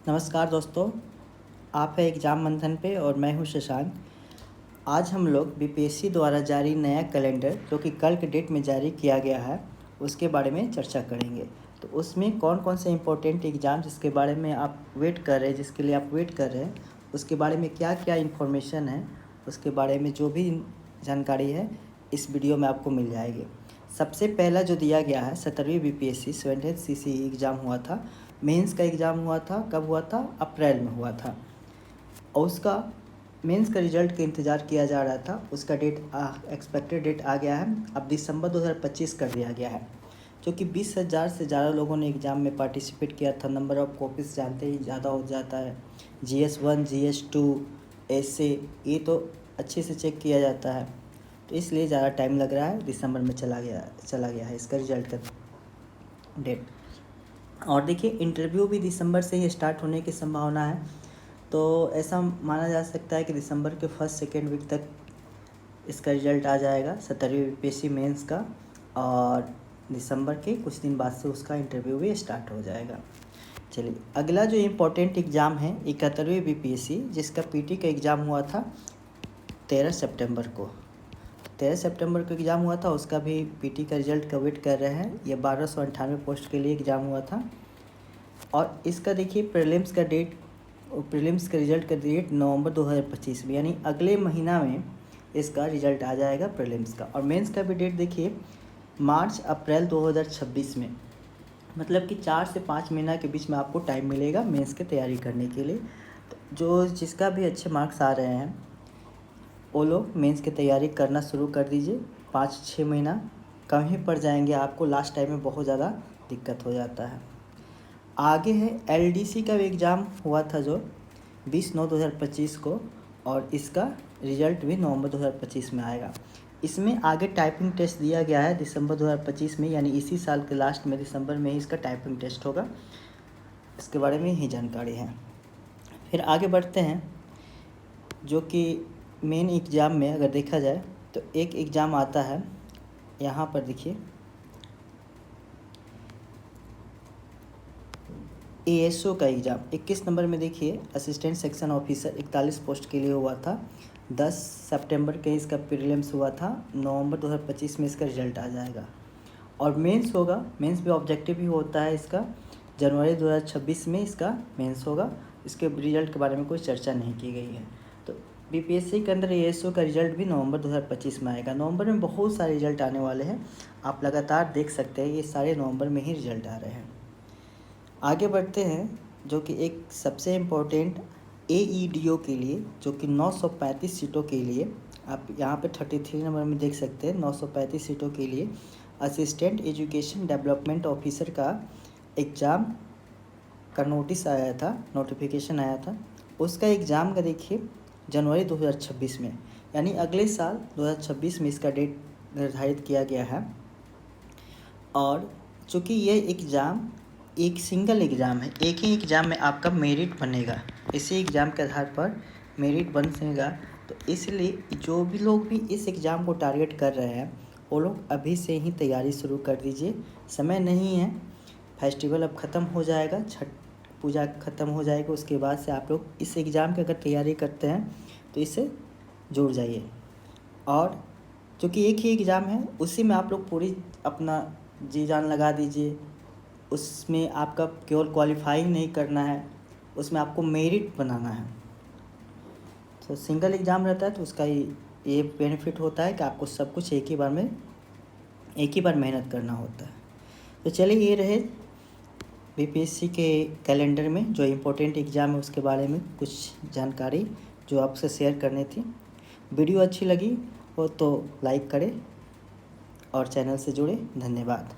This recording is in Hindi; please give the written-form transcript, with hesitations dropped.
नमस्कार दोस्तों, आप है एग्ज़ाम मंथन पे और मैं हूँ शशांक। आज हम लोग बीपीएससी द्वारा जारी नया कैलेंडर जो कि कल के डेट में जारी किया गया है उसके बारे में चर्चा करेंगे। तो उसमें कौन कौन से इम्पोर्टेंट एग्ज़ाम जिसके बारे में आप वेट कर रहे हैं, जिसके लिए आप वेट कर रहे हैं, उसके बारे में क्या क्या इन्फॉर्मेशन है, उसके बारे में जो भी जानकारी है इस वीडियो में आपको मिल जाएगी। सबसे पहला जो दिया गया है 17वीं बीपीएससी 70th सीसीई एग्ज़ाम हुआ था। मेंस का एग्ज़ाम हुआ था, कब हुआ था? अप्रैल में हुआ था और उसका मेंस का रिज़ल्ट का इंतज़ार किया जा रहा था। उसका डेट एक्सपेक्टेड डेट आ गया है, अब दिसंबर 2025 कर दिया गया है। जो कि 20,000 से ज़्यादा लोगों ने एग्ज़ाम में पार्टिसिपेट किया था। नंबर ऑफ़ कॉपीज़ जानते ही ज़्यादा हो जाता है। GS1 GS2 ऐसे ये तो अच्छे से चेक किया जाता है, तो इसलिए ज़्यादा टाइम लग रहा है। दिसंबर में चला गया है इसका रिज़ल्ट का डेट। और देखिए इंटरव्यू भी दिसंबर से ही स्टार्ट होने की संभावना है, तो ऐसा माना जा सकता है कि दिसंबर के फर्स्ट सेकेंड वीक तक इसका रिज़ल्ट आ जाएगा 17वीं बीपीएससी मेंस का, और दिसंबर के कुछ दिन बाद से उसका इंटरव्यू भी स्टार्ट हो जाएगा। चलिए अगला जो इम्पोर्टेंट एग्ज़ाम है 71वीं बीपीएससी, जिसका पीटी का एग्ज़ाम हुआ था 13 सितंबर को। 13 सितंबर को एग्ज़ाम हुआ था, उसका भी पीटी का रिज़ल्ट का वेट कर रहे हैं। ये 1298 पोस्ट के लिए एग्ज़ाम हुआ था और इसका देखिए प्रीलिम्स का रिज़ल्ट का डेट नवंबर 2025 में, यानी अगले महीना में इसका रिज़ल्ट आ जाएगा प्रीलिम्स का। और मेंस का भी डेट देखिए मार्च अप्रैल 2026 में, मतलब कि 4 से 5 महीना के बीच में आपको टाइम मिलेगा मेंस की तैयारी करने के लिए। तो जिसका भी अच्छे मार्क्स आ रहे हैं वो लोग मेंस की तैयारी करना शुरू कर दीजिए। 5-6 महीना कम ही पड़ जाएंगे आपको, लास्ट टाइम में बहुत ज़्यादा दिक्कत हो जाता है। आगे है एलडीसी का भी एग्ज़ाम हुआ था जो 20/9/2025 को, और इसका रिज़ल्ट भी नवंबर 2025 में आएगा। इसमें आगे टाइपिंग टेस्ट दिया गया है दिसंबर 2025 में, यानी इसी साल के लास्ट में दिसंबर में ही इसका टाइपिंग टेस्ट होगा। इसके बारे में ही जानकारी है। फिर आगे बढ़ते हैं, जो कि मेन एग्ज़ाम में अगर देखा जाए तो एक एग्ज़ाम आता है यहाँ पर देखिए, एएसओ का एग्ज़ाम 21 नंबर में देखिए असिस्टेंट सेक्शन ऑफिसर 41 पोस्ट के लिए हुआ था। 10 सितंबर के इसका प्रीलिम्स हुआ था, नवंबर 2025 में इसका रिज़ल्ट आ जाएगा। और मेंस होगा, मेंस भी ऑब्जेक्टिव ही होता है इसका, जनवरी 2026 में इसका मेंस होगा। इसके रिज़ल्ट के बारे में कोई चर्चा नहीं की गई है। तो बीपीएससी के अंदर एएसओ का रिज़ल्ट भी नवंबर 2025 में आएगा। नवंबर में बहुत सारे रिज़ल्ट आने वाले हैं, आप लगातार देख सकते हैं, ये सारे नवंबर में ही रिज़ल्ट आ रहे हैं। आगे बढ़ते हैं, जो कि एक सबसे इम्पोर्टेंट एईडीओ के लिए, जो कि 935 सीटों के लिए, आप यहाँ पे 33 नंबर में देख सकते हैं, 935 सीटों के लिए असिस्टेंट एजुकेशन डेवलपमेंट ऑफिसर का एग्ज़ाम का नोटिस आया था, नोटिफिकेशन आया था। उसका एग्ज़ाम का देखिए जनवरी 2026 में, यानी अगले साल 2026 में इसका डेट निर्धारित किया गया है। और चूँकि ये एग्ज़ाम एक सिंगल एग्ज़ाम है, एक ही एग्ज़ाम में आपका मेरिट बनेगा, इसी एग्ज़ाम के आधार पर मेरिट बनेगा। तो इसलिए जो भी लोग भी इस एग्ज़ाम को टारगेट कर रहे हैं वो लोग अभी से ही तैयारी शुरू कर दीजिए, समय नहीं है। फेस्टिवल अब ख़त्म हो जाएगा, छठ पूजा ख़त्म हो जाएगा, उसके बाद से आप लोग इस एग्ज़ाम की अगर तैयारी करते हैं तो इससे जुड़ जाइए। और चूँकि एक ही एग्ज़ाम है, उसी में आप लोग पूरी अपना जी जान लगा दीजिए। उसमें आपका केवल क्वालिफाइंग नहीं करना है, उसमें आपको मेरिट बनाना है। तो सिंगल एग्ज़ाम रहता है तो उसका ये बेनिफिट होता है कि आपको सब कुछ एक ही बार मेहनत करना होता है। तो चलिए ये रहे बीपीएससी के कैलेंडर में जो इम्पोर्टेंट एग्ज़ाम है उसके बारे में कुछ जानकारी जो आपसे शेयर करनी थी। वीडियो अच्छी लगी हो तो लाइक करें और चैनल से जुड़े। धन्यवाद।